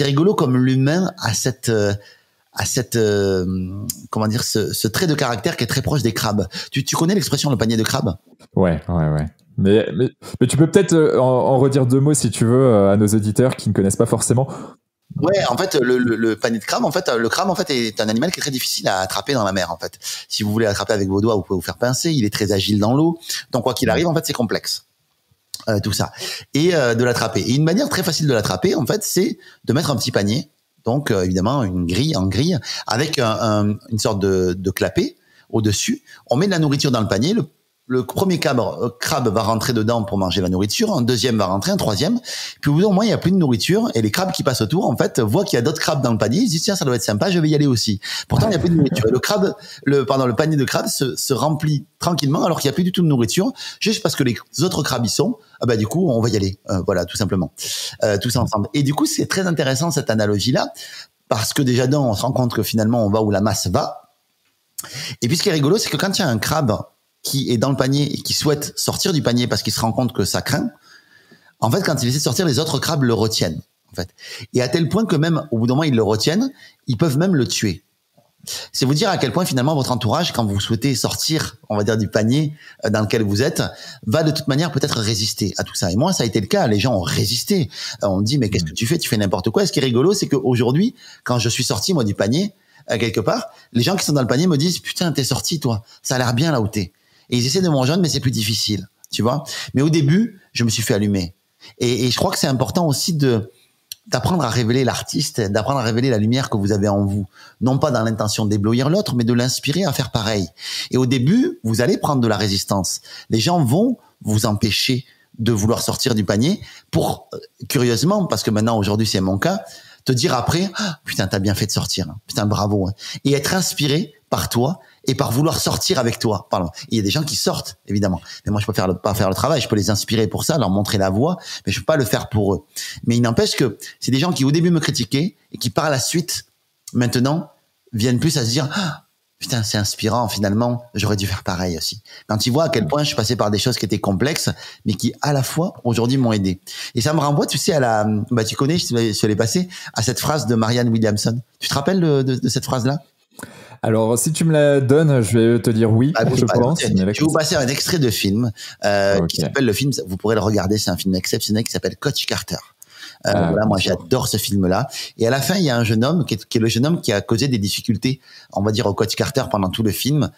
c'est rigolo comme l'humain a comment dire, ce trait de caractère qui est très proche des crabes. Tu connais l'expression le panier de crabes? Ouais. Mais tu peux peut-être en redire 2 mots si tu veux à nos auditeurs qui ne connaissent pas forcément. Ouais, en fait, le panier de crabe, en fait, le crabe, en fait, est un animal qui est très difficile à attraper dans la mer, en fait. Si vous voulez l'attraper avec vos doigts, vous pouvez vous faire pincer. Il est très agile dans l'eau. Donc, quoi qu'il arrive, en fait, c'est complexe. Tout ça. Et de l'attraper. Et une manière très facile de l'attraper, en fait, c'est de mettre un petit panier. Donc, évidemment, une grille, avec une sorte de clapet au-dessus. On met de la nourriture dans le panier. Le premier crabe va rentrer dedans pour manger la nourriture, un deuxième va rentrer, un troisième. Puis au bout d'un moment, il n'y a plus de nourriture et les crabes qui passent autour, en fait, voient qu'il y a d'autres crabes dans le panier. Ils se disent tiens, ça doit être sympa, je vais y aller aussi. Pourtant, il n'y a plus de nourriture. Et le panier de crabes se remplit tranquillement alors qu'il n'y a plus du tout de nourriture, juste parce que les autres crabes y sont. Ah bah du coup, on va y aller. Voilà, tout simplement, tous ensemble. Et du coup, c'est très intéressant cette analogie-là parce que déjà on se rend compte que finalement, on va où la masse va. Et puis ce qui est rigolo, c'est que quand il y a un crabe qui est dans le panier et qui souhaite sortir du panier parce qu'il se rend compte que ça craint, en fait, quand il essaie de sortir, les autres crabes le retiennent, en fait. Et à tel point que même, au bout d'un moment, ils le retiennent, ils peuvent même le tuer. C'est vous dire à quel point, finalement, votre entourage, quand vous souhaitez sortir, on va dire, du panier dans lequel vous êtes, va de toute manière peut-être résister à tout ça. Et moi, ça a été le cas. Les gens ont résisté. On me dit, mais qu'est-ce que tu fais? Tu fais n'importe quoi. Et ce qui est rigolo, c'est qu'aujourd'hui, quand je suis sorti, moi, du panier, quelque part, les gens qui sont dans le panier me disent, putain, t'es sorti, toi. Ça a l'air bien là où t'es. Et ils essaient de me rejoindre, mais c'est plus difficile, tu vois. Mais au début, je me suis fait allumer. Et je crois que c'est important aussi d'apprendre à révéler l'artiste, d'apprendre à révéler la lumière que vous avez en vous. Non pas dans l'intention d'éblouir l'autre, mais de l'inspirer à faire pareil. Et au début, vous allez prendre de la résistance. Les gens vont vous empêcher de vouloir sortir du panier pour, curieusement, parce que maintenant, aujourd'hui, c'est mon cas, te dire après, ah, putain, t'as bien fait de sortir. Hein. Putain, bravo. Hein. Et être inspiré par toi et par vouloir sortir avec toi. Pardon. Il y a des gens qui sortent, évidemment. Mais moi, je peux pas faire le travail. Je peux les inspirer pour ça, leur montrer la voie, mais je peux pas le faire pour eux. Mais il n'empêche que c'est des gens qui, au début, me critiquaient et qui, par la suite, maintenant, viennent plus à se dire, ah, putain, c'est inspirant, finalement, j'aurais dû faire pareil aussi. Quand ils voient à quel point je suis passé par des choses qui étaient complexes, mais qui, à la fois, aujourd'hui, m'ont aidé. Et ça me renvoie, tu sais, tu connais, je l'ai passé, à cette phrase de Marianne Williamson. Tu te rappelles de cette phrase-là? Alors, si tu me la donnes, je vais te dire oui, je pense. Je vais vous passer un extrait de film qui s'appelle le film, vous pourrez le regarder, c'est un film exceptionnel qui s'appelle Coach Carter. Voilà, moi j'adore ce film-là. Et à la fin, il y a un jeune homme qui est le jeune homme qui a causé des difficultés, on va dire, au coach Carter pendant tout le film,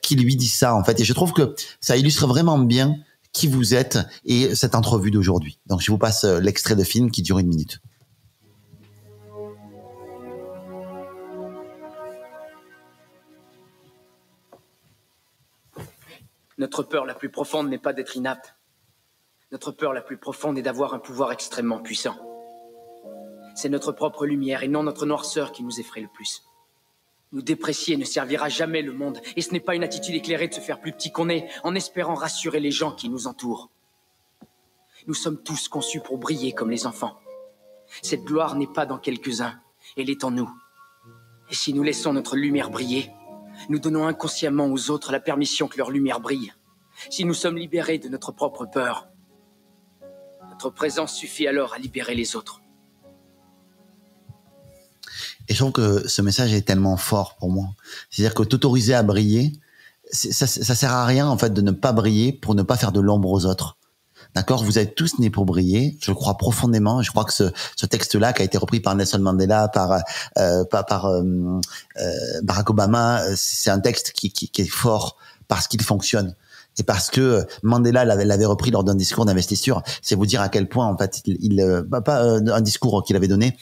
qui lui dit ça en fait. Et je trouve que ça illustre vraiment bien qui vous êtes et cette entrevue d'aujourd'hui. Donc je vous passe l'extrait de film qui dure 1 minute. Notre peur la plus profonde n'est pas d'être inapte. Notre peur la plus profonde est d'avoir un pouvoir extrêmement puissant. C'est notre propre lumière et non notre noirceur qui nous effraie le plus. Nous déprécier ne servira jamais le monde, et ce n'est pas une attitude éclairée de se faire plus petit qu'on est, en espérant rassurer les gens qui nous entourent. Nous sommes tous conçus pour briller comme les enfants. Cette gloire n'est pas dans quelques-uns, elle est en nous. Et si nous laissons notre lumière briller, nous donnons inconsciemment aux autres la permission que leur lumière brille. Si nous sommes libérés de notre propre peur, notre présence suffit alors à libérer les autres. Et je trouve que ce message est tellement fort pour moi. C'est-à-dire que t'autoriser à briller, ça sert à rien en fait de ne pas briller pour ne pas faire de l'ombre aux autres. D'accord, vous êtes tous nés pour briller. Je le crois profondément. Je crois que ce texte-là, qui a été repris par Nelson Mandela, par Barack Obama, c'est un texte qui est fort parce qu'il fonctionne et parce que Mandela l'avait repris lors d'un discours d'investiture. C'est vous dire à quel point en fait un discours qu'il avait donné.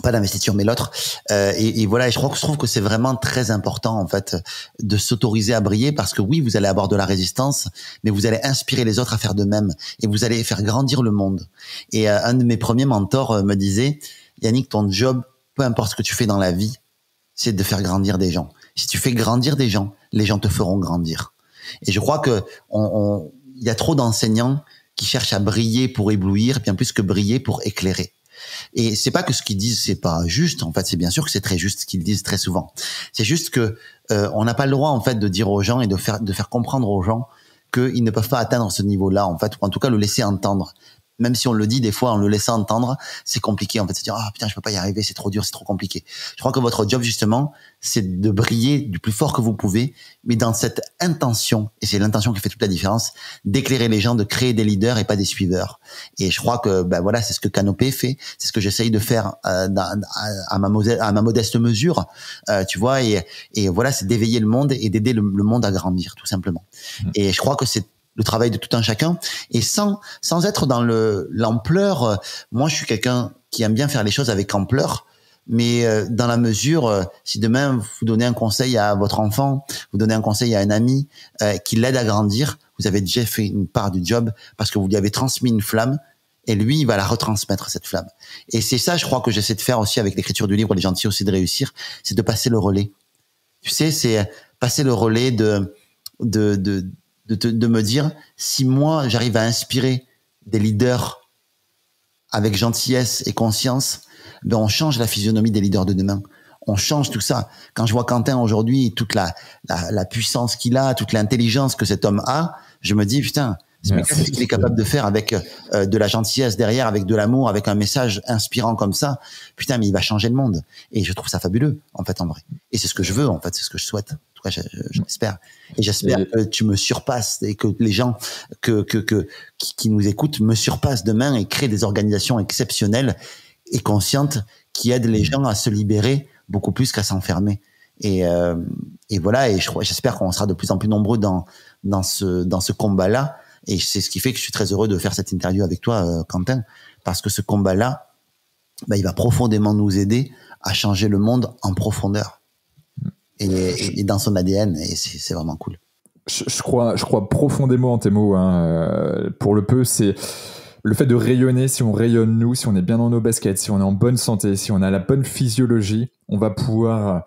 Pas d'investiture mais l'autre et voilà, et je trouve que c'est vraiment très important en fait de s'autoriser à briller parce que oui, vous allez avoir de la résistance mais vous allez inspirer les autres à faire de même et vous allez faire grandir le monde. Et un de mes premiers mentors me disait, Yannick, ton job, peu importe ce que tu fais dans la vie, c'est de faire grandir des gens. Si tu fais grandir des gens, les gens te feront grandir. Et je crois que il y a trop d'enseignants qui cherchent à briller pour éblouir bien plus que briller pour éclairer. Et c'est pas que ce qu'ils disent c'est pas juste, en fait c'est bien sûr que c'est très juste ce qu'ils disent très souvent. C'est juste que on n'a pas le droit en fait de dire aux gens et de faire comprendre aux gens qu'ils ne peuvent pas atteindre ce niveau-là en fait, ou en tout cas le laisser entendre. même si on le dit des fois en le laissant entendre, c'est compliqué en fait, se dire ah putain je peux pas y arriver, c'est trop dur, c'est trop compliqué. Je crois que votre job justement, c'est de briller du plus fort que vous pouvez, mais dans cette intention, et c'est l'intention qui fait toute la différence, d'éclairer les gens, de créer des leaders et pas des suiveurs. Et je crois que voilà, c'est ce que Canopé fait, c'est ce que j'essaye de faire à ma modeste mesure, tu vois, et voilà, c'est d'éveiller le monde et d'aider le monde à grandir tout simplement. Et je crois que c'est le travail de tout un chacun, et sans être dans l'ampleur. Moi, je suis quelqu'un qui aime bien faire les choses avec ampleur, mais dans la mesure, si demain vous donnez un conseil à votre enfant, vous donnez un conseil à un ami qui l'aide à grandir, vous avez déjà fait une part du job parce que vous lui avez transmis une flamme, et lui, il va la retransmettre, cette flamme. Et c'est ça, je crois, que j'essaie de faire aussi avec l'écriture du livre Les Gentils aussi de réussir, c'est de passer le relais. Tu sais, c'est passer le relais de me dire, si moi j'arrive à inspirer des leaders avec gentillesse et conscience, ben on change la physionomie des leaders de demain. On change tout ça. Quand je vois Quentin aujourd'hui, toute la puissance qu'il a, toute l'intelligence que cet homme a, je me dis putain, qu'est-ce qu'il est capable de faire avec de la gentillesse derrière, avec de l'amour, avec un message inspirant comme ça. Putain, mais il va changer le monde. Et je trouve ça fabuleux, en fait, en vrai. Et c'est ce que je veux, en fait, c'est ce que je souhaite. En tout cas, je l'espère. Et j'espère que tu me surpasses et que les gens qui nous écoutent me surpassent demain et créent des organisations exceptionnelles et conscientes qui aident les gens à se libérer beaucoup plus qu'à s'enfermer. Et voilà. Et j'espère qu'on sera de plus en plus nombreux dans ce combat-là. Et c'est ce qui fait que je suis très heureux de faire cette interview avec toi, Quentin, parce que ce combat-là, il va profondément nous aider à changer le monde en profondeur et dans son ADN, et c'est vraiment cool. Je crois profondément en tes mots. Pour le peu, c'est le fait de rayonner. Si on rayonne nous, si on est bien dans nos baskets, si on est en bonne santé, si on a la bonne physiologie, on va pouvoir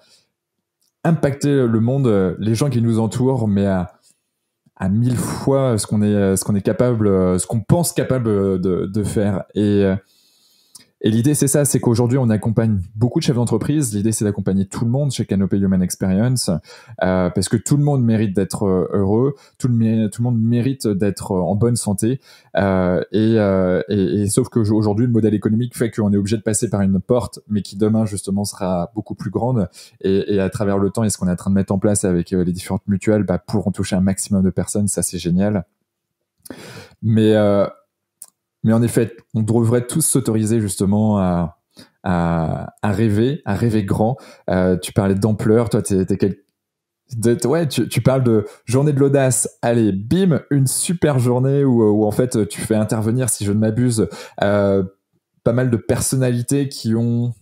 impacter le monde, les gens qui nous entourent, mais à 1000 fois ce qu'on est capable, ce qu'on pense capable de faire. Et l'idée, c'est ça, c'est qu'aujourd'hui, on accompagne beaucoup de chefs d'entreprise. L'idée, c'est d'accompagner tout le monde chez Canopé Human Experience, parce que tout le monde mérite d'être heureux, tout le monde mérite d'être en bonne santé. Et sauf qu'aujourd'hui, le modèle économique fait qu'on est obligé de passer par une porte, mais qui demain, justement, sera beaucoup plus grande. Et à travers le temps, et ce qu'on est en train de mettre en place avec les différentes mutuelles, pourront toucher un maximum de personnes. Ça, c'est génial. Mais en effet, on devrait tous s'autoriser justement à rêver grand. Tu parlais d'ampleur, toi, tu parles de journée de l'audace. Allez, bim, une super journée où en fait tu fais intervenir, si je ne m'abuse, pas mal de personnalités qui sont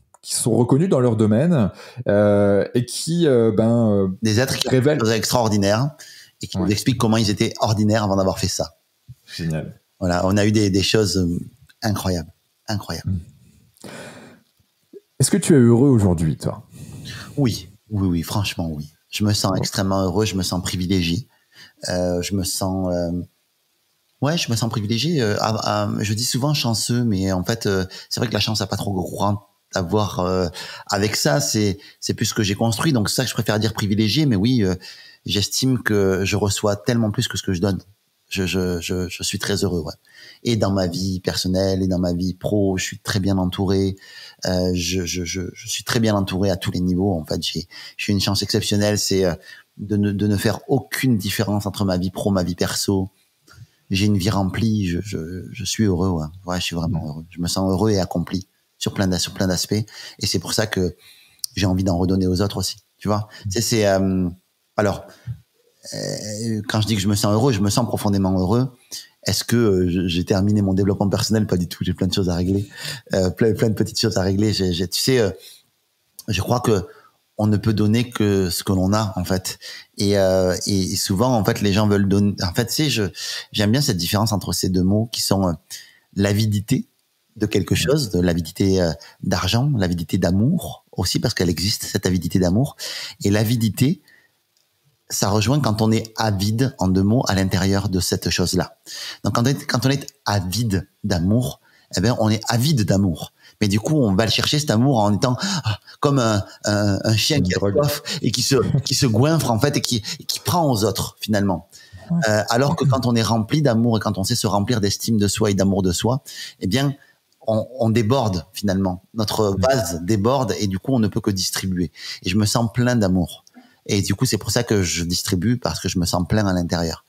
reconnues dans leur domaine et qui des êtres qui révèlent des choses extraordinaires et qui nous expliquent comment ils étaient ordinaires avant d'avoir fait ça. Génial. Voilà, on a eu des choses incroyables. Est-ce que tu es heureux aujourd'hui, toi ? Oui, franchement, oui. Je me sens extrêmement heureux, je me sens privilégié. Je me sens privilégié. Je dis souvent chanceux, mais en fait, c'est vrai que la chance n'a pas trop grand à voir avec ça. C'est plus ce que j'ai construit, donc c'est ça que je préfère dire privilégié. Mais oui, j'estime que je reçois tellement plus que ce que je donne. Je suis très heureux, ouais. Et dans ma vie personnelle et dans ma vie pro, je suis très bien entouré. Je suis très bien entouré à tous les niveaux. En fait, j'ai une chance exceptionnelle, c'est de ne faire aucune différence entre ma vie pro, ma vie perso. J'ai une vie remplie. Je suis heureux, ouais. Ouais, je suis vraiment heureux. Je me sens heureux et accompli sur plein d'aspects. Et c'est pour ça que j'ai envie d'en redonner aux autres aussi. Tu vois, alors. Quand je dis que je me sens heureux, je me sens profondément heureux. Est-ce que j'ai terminé mon développement personnel? Pas du tout. J'ai plein de choses à régler, plein de petites choses à régler. Tu sais, je crois que on ne peut donner que ce que l'on a, en fait. Et souvent, en fait, les gens veulent donner. En fait, tu sais, j'aime bien cette différence entre ces deux mots qui sont l'avidité de quelque chose, de l'avidité d'argent, l'avidité d'amour aussi, parce qu'elle existe, cette avidité d'amour, et l'avidité. Ça rejoint quand on est avide, en deux mots, à l'intérieur de cette chose-là. Donc, quand on est avide d'amour, eh bien, on est avide d'amour. Mais du coup, on va le chercher, cet amour, en étant comme un chien qui a soif et qui se goinfre, en fait, et qui prend aux autres, finalement. Alors que quand on est rempli d'amour et quand on sait se remplir d'estime de soi et d'amour de soi, eh bien, on déborde finalement. Notre vase déborde et du coup, on ne peut que distribuer. Et je me sens plein d'amour. Et du coup, c'est pour ça que je distribue, parce que je me sens plein à l'intérieur.